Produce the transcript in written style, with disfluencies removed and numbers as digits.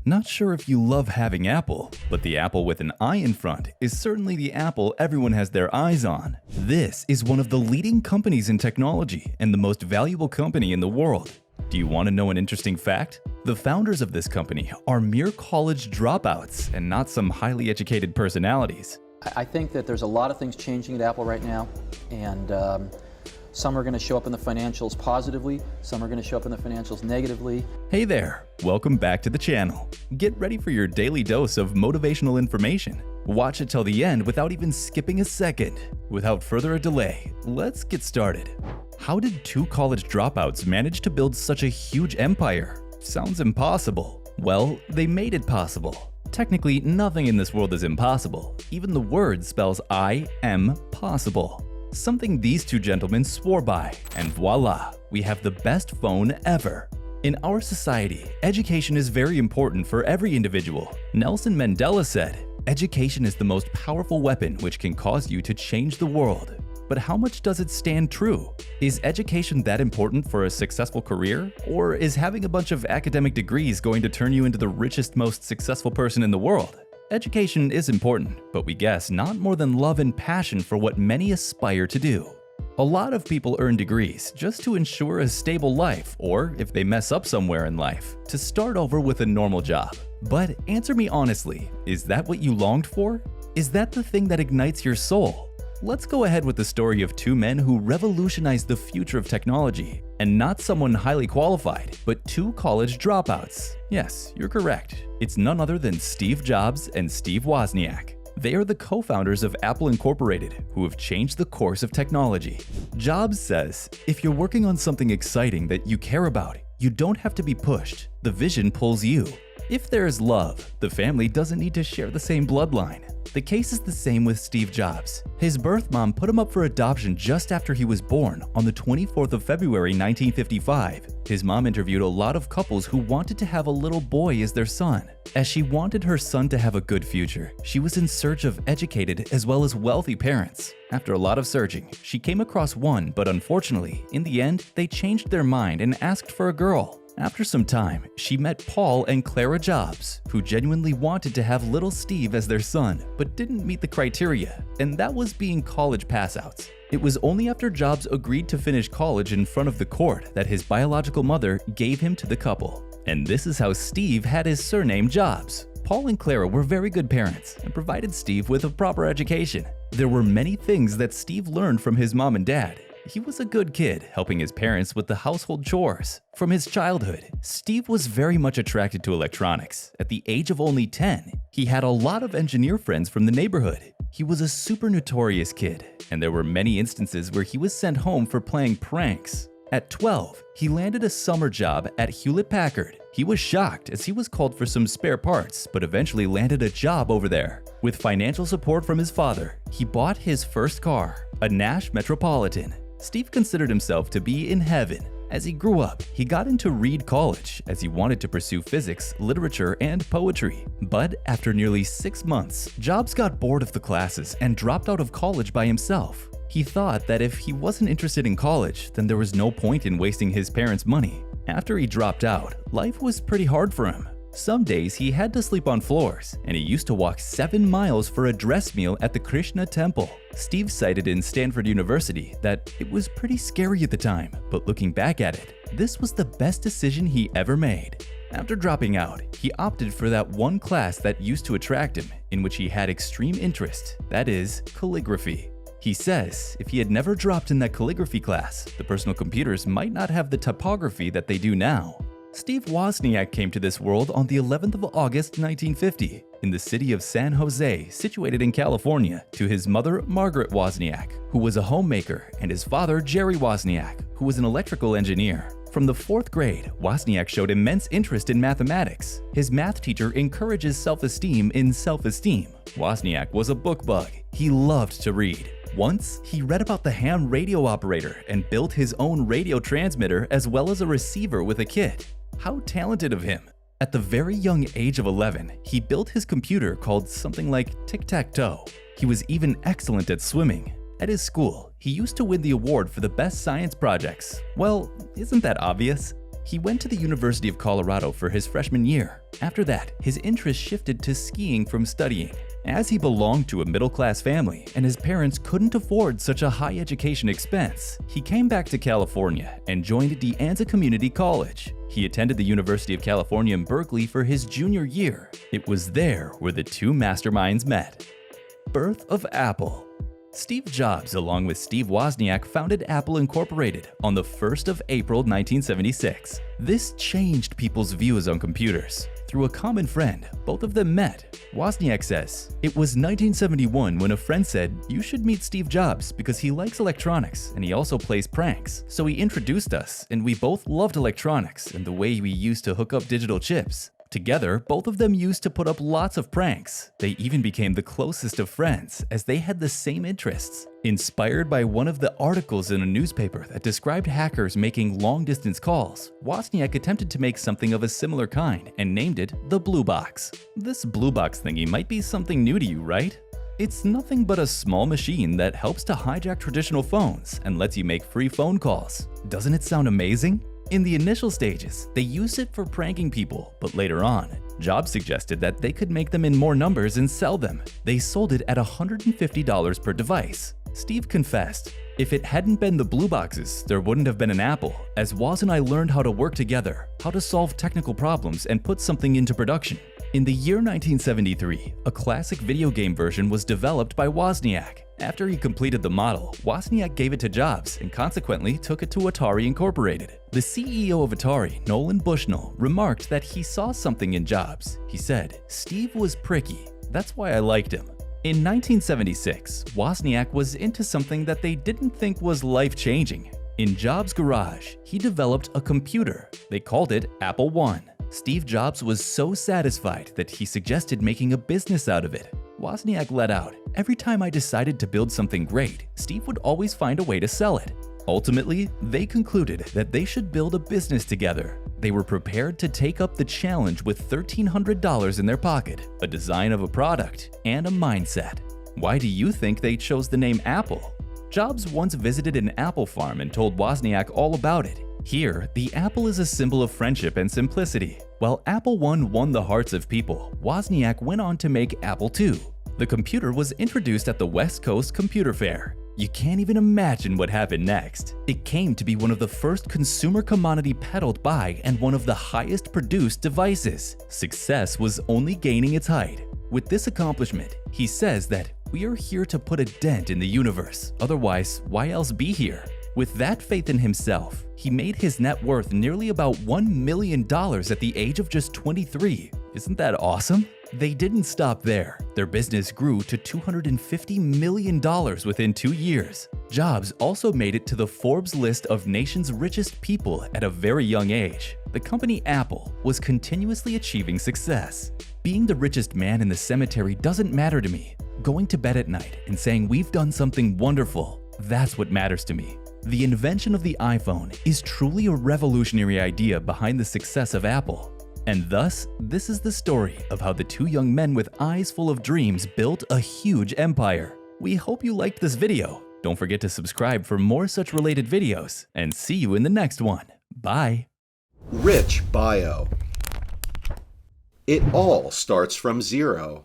Not sure if you love having Apple, but the Apple with an I in front is certainly the Apple everyone has their eyes on. This is one of the leading companies in technology and the most valuable company in the world. Do you want to know an interesting fact? The founders of this company are mere college dropouts and not some highly educated personalities. I think that there's a lot of things changing at Apple right now, and some are going to show up in the financials positively, some are going to show up in the financials negatively. Hey there, welcome back to the channel. Get ready for your daily dose of motivational information. Watch it till the end without even skipping a second. Without further delay, let's get started. How did two college dropouts manage to build such a huge empire? Sounds impossible. Well, they made it possible. Technically, nothing in this world is impossible. Even the word spells I am possible. Something these two gentlemen swore by, and voila, we have the best phone ever. In our society, education is very important for every individual. Nelson Mandela said, "Education is the most powerful weapon which can cause you to change the world." But how much does it stand true? Is education that important for a successful career? Or is having a bunch of academic degrees going to turn you into the richest, most successful person in the world? Education is important, but we guess not more than love and passion for what many aspire to do. A lot of people earn degrees just to ensure a stable life, or if they mess up somewhere in life, to start over with a normal job. But answer me honestly, is that what you longed for? Is that the thing that ignites your soul? Let's go ahead with the story of two men who revolutionized the future of technology, and not someone highly qualified, but two college dropouts. Yes, you're correct. It's none other than Steve Jobs and Steve Wozniak. They are the co-founders of Apple Incorporated, who have changed the course of technology. Jobs says, "If you're working on something exciting that you care about, you don't have to be pushed. The vision pulls you. If there is love, the family doesn't need to share the same bloodline." The case is the same with Steve Jobs. His birth mom put him up for adoption just after he was born on the 24th of February 1955. His mom interviewed a lot of couples who wanted to have a little boy as their son. As she wanted her son to have a good future, she was in search of educated as well as wealthy parents. After a lot of searching, she came across one, but unfortunately, in the end, they changed their mind and asked for a girl. After some time, she met Paul and Clara Jobs, who genuinely wanted to have little Steve as their son, but didn't meet the criteria, and that was being college passouts. It was only after Jobs agreed to finish college in front of the court that his biological mother gave him to the couple. And this is how Steve had his surname Jobs. Paul and Clara were very good parents and provided Steve with a proper education. There were many things that Steve learned from his mom and dad. He was a good kid, helping his parents with the household chores. From his childhood, Steve was very much attracted to electronics. At the age of only 10, he had a lot of engineer friends from the neighborhood. He was a super notorious kid, and there were many instances where he was sent home for playing pranks. At 12, he landed a summer job at Hewlett-Packard. He was shocked as he was called for some spare parts, but eventually landed a job over there. With financial support from his father, he bought his first car, a Nash Metropolitan. Steve considered himself to be in heaven. As he grew up, he got into Reed College as he wanted to pursue physics, literature, and poetry. But after nearly 6 months, Jobs got bored of the classes and dropped out of college by himself. He thought that if he wasn't interested in college, then there was no point in wasting his parents' money. After he dropped out, life was pretty hard for him. Some days he had to sleep on floors, and he used to walk 7 miles for a dress meal at the Krishna temple. Steve cited in Stanford University that it was pretty scary at the time, but looking back at it, this was the best decision he ever made. After dropping out, he opted for that one class that used to attract him, in which he had extreme interest, that is, calligraphy. He says if he had never dropped in that calligraphy class, the personal computers might not have the typography that they do now. Steve Wozniak came to this world on the 11th of August 1950 in the city of San Jose, situated in California, to his mother Margaret Wozniak, who was a homemaker, and his father Jerry Wozniak, who was an electrical engineer. From the 4th grade, Wozniak showed immense interest in mathematics. His math teacher encourages self-esteem in self-esteem. Wozniak was a book bug. He loved to read. Once, he read about the ham radio operator and built his own radio transmitter as well as a receiver with a kit. How talented of him! At the very young age of 11, he built his computer called something like tic-tac-toe. He was even excellent at swimming. At his school, he used to win the award for the best science projects. Well, isn't that obvious? He went to the University of Colorado for his freshman year. After that, his interest shifted to skiing from studying. As he belonged to a middle-class family and his parents couldn't afford such a high education expense, he came back to California and joined De Anza Community College. He attended the University of California in Berkeley for his junior year. It was there where the two masterminds met. Birth of Apple. Steve Jobs, along with Steve Wozniak, founded Apple Incorporated on the 1st of April 1976. This changed people's views on computers. Through a common friend, both of them met. Wozniak says, "It was 1971 when a friend said, 'You should meet Steve Jobs because he likes electronics and he also plays pranks.' So he introduced us and we both loved electronics and the way we used to hook up digital chips. Together, both of them used to put up lots of pranks. They even became the closest of friends as they had the same interests." Inspired by one of the articles in a newspaper that described hackers making long-distance calls, Wozniak attempted to make something of a similar kind and named it the Blue Box. This Blue Box thingy might be something new to you, right? It's nothing but a small machine that helps to hijack traditional phones and lets you make free phone calls. Doesn't it sound amazing? In the initial stages, they used it for pranking people, but later on, Jobs suggested that they could make them in more numbers and sell them. They sold it at $150 per device. Steve confessed, "If it hadn't been the Blue Boxes, there wouldn't have been an Apple, as Woz and I learned how to work together, how to solve technical problems and put something into production." In the year 1973, a classic video game version was developed by Wozniak. After he completed the model, Wozniak gave it to Jobs and consequently took it to Atari Incorporated. The CEO of Atari, Nolan Bushnell, remarked that he saw something in Jobs. He said, "Steve was pricky. That's why I liked him." In 1976, Wozniak was into something that they didn't think was life-changing. In Jobs' garage, he developed a computer. They called it Apple I. Steve Jobs was so satisfied that he suggested making a business out of it. Wozniak let out, "Every time I decided to build something great, Steve would always find a way to sell it." Ultimately, they concluded that they should build a business together. They were prepared to take up the challenge with $1,300 in their pocket, a design of a product, and a mindset. Why do you think they chose the name Apple? Jobs once visited an apple farm and told Wozniak all about it. Here, the apple is a symbol of friendship and simplicity. While Apple I won the hearts of people, Wozniak went on to make Apple II. The computer was introduced at the West Coast Computer Fair. You can't even imagine what happened next. It came to be one of the first consumer commodity peddled by and one of the highest produced devices. Success was only gaining its height. With this accomplishment, he says that, "We are here to put a dent in the universe, otherwise why else be here?" With that faith in himself, he made his net worth nearly about $1 million at the age of just 23. Isn't that awesome? They didn't stop there. Their business grew to $250 million within 2 years. Jobs also made it to the Forbes list of nation's richest people at a very young age. The company Apple was continuously achieving success. Being the richest man in the cemetery doesn't matter to me. Going to bed at night and saying we've done something wonderful, that's what matters to me. The invention of the iPhone is truly a revolutionary idea behind the success of Apple. And thus, this is the story of how the two young men with eyes full of dreams built a huge empire. We hope you liked this video. Don't forget to subscribe for more such related videos, and see you in the next one. Bye. Rich bio. It all starts from zero.